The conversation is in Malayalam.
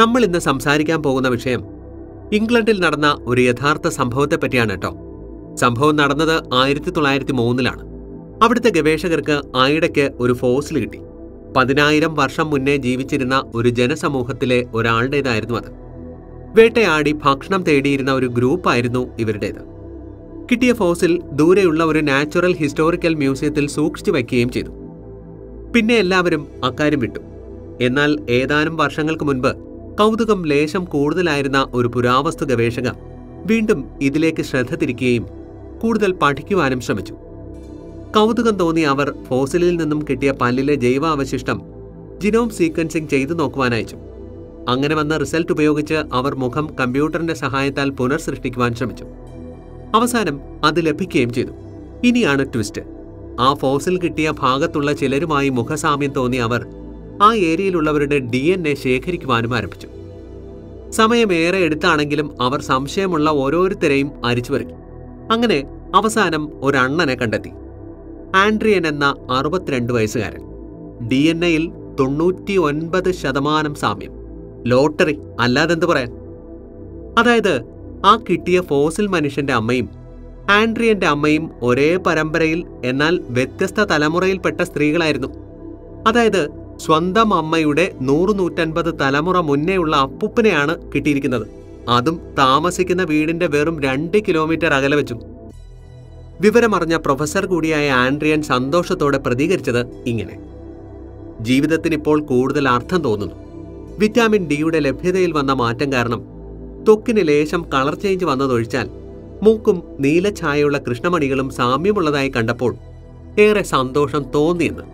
നമ്മൾ ഇന്ന് സംസാരിക്കാൻ പോകുന്ന വിഷയം ഇംഗ്ലണ്ടിൽ നടന്ന ഒരു യഥാർത്ഥ സംഭവത്തെപ്പറ്റിയാണ് കേട്ടോ. സംഭവം നടന്നത് 1903-ലാണ്. അവിടുത്തെ ഗവേഷകർക്ക് ആയിടയ്ക്ക് ഒരു ഫോസിൽ കിട്ടി. 10,000 വർഷം മുന്നേ ജീവിച്ചിരുന്ന ഒരു ജനസമൂഹത്തിലെ ഒരാളുടേതായിരുന്നു അത്. വേട്ടയാടി ഭക്ഷണം തേടിയിരുന്ന ഒരു ഗ്രൂപ്പായിരുന്നു ഇവരുടേത്. കിട്ടിയ ഫോസിൽ ദൂരെയുള്ള ഒരു നാച്ചുറൽ ഹിസ്റ്റോറിക്കൽ മ്യൂസിയത്തിൽ സൂക്ഷിച്ചു വയ്ക്കുകയും ചെയ്തു. പിന്നെ എല്ലാവരും അക്കാര്യം വിട്ടു. എന്നാൽ ഏതാനും വർഷങ്ങൾക്ക് മുൻപ് കൗതുകം ലേശം കൂടുതലായിരുന്ന ഒരു പുരാവസ്തു ഗവേഷക വീണ്ടും ഇതിലേക്ക് ശ്രദ്ധ തിരിക്കുകയും കൂടുതൽ പഠിക്കുവാനും ശ്രമിച്ചു. കൗതുകം തോന്നിയ അവർ ഫോസിലിൽ നിന്നും കിട്ടിയ പല്ലിലെ ജൈവാവശിഷ്ടം ജിനോം സീക്വൻസിംഗ് ചെയ്തു നോക്കുവാനയച്ചു. അങ്ങനെ വന്ന റിസൾട്ട് ഉപയോഗിച്ച് അവർ മുഖം കമ്പ്യൂട്ടറിന്റെ സഹായത്താൽ പുനർസൃഷ്ടിക്കുവാൻ ശ്രമിച്ചു. അവസാനം അത് ലഭിക്കുകയും ചെയ്തു. ഇനിയാണ് ട്വിസ്റ്റ്. ആ ഫോസിൽ കിട്ടിയ ഭാഗത്തുള്ള ചിലരുമായി മുഖസാമ്യം തോന്നിയ അവർ ആ ഏരിയയിലുള്ളവരുടെ DNA ശേഖരിക്കുവാനും ആരംഭിച്ചു. സമയമേറെ എടുത്താണെങ്കിലും അവർ സംശയമുള്ള ഓരോരുത്തരെയും അരിച്ചുപെറുക്കി. അങ്ങനെ അവസാനം ഒരണ്ണനെ കണ്ടെത്തി. ആൻഡ്രിയൻ എന്ന 62 വയസ്സുകാരൻ. DNA-യിൽ 99% സാമ്യം. ലോട്ടറി അല്ലാതെന്ത് പറയാൻ. അതായത് ആ കിട്ടിയ ഫോസിൽ മനുഷ്യന്റെ അമ്മയും ആൻഡ്രിയന്റെ അമ്മയും ഒരേ പരമ്പരയിൽ എന്നാൽ വ്യത്യസ്ത തലമുറയിൽപ്പെട്ട സ്ത്രീകളായിരുന്നു. അതായത് സ്വന്തം അമ്മയുടെ 100-150 തലമുറ മുന്നേയുള്ള അപ്പൂപ്പനെയാണ് കിട്ടിയിരിക്കുന്നത്. അതും താമസിക്കുന്ന വീടിന്റെ വെറും 2 കിലോമീറ്റർ അകലെ വെച്ചും. വിവരമറിഞ്ഞ പ്രൊഫസർ കൂടിയായ ആൻഡ്രിയൻ സന്തോഷത്തോടെ പ്രതികരിച്ചത് ഇങ്ങനെ: ജീവിതത്തിനിപ്പോൾ കൂടുതൽ അർത്ഥം തോന്നുന്നു. വിറ്റാമിൻ ഡിയുടെ ലഭ്യതയിൽ വന്ന മാറ്റം കാരണം ത്വക്കിന് ലേശം കളർ ചേഞ്ച് വന്നതൊഴിച്ചാൽ മൂക്കും നീലഛായയുള്ള കൃഷ്ണമണികളും സാമ്യമുള്ളതായി കണ്ടപ്പോൾ ഏറെ സന്തോഷം തോന്നിയെന്ന്.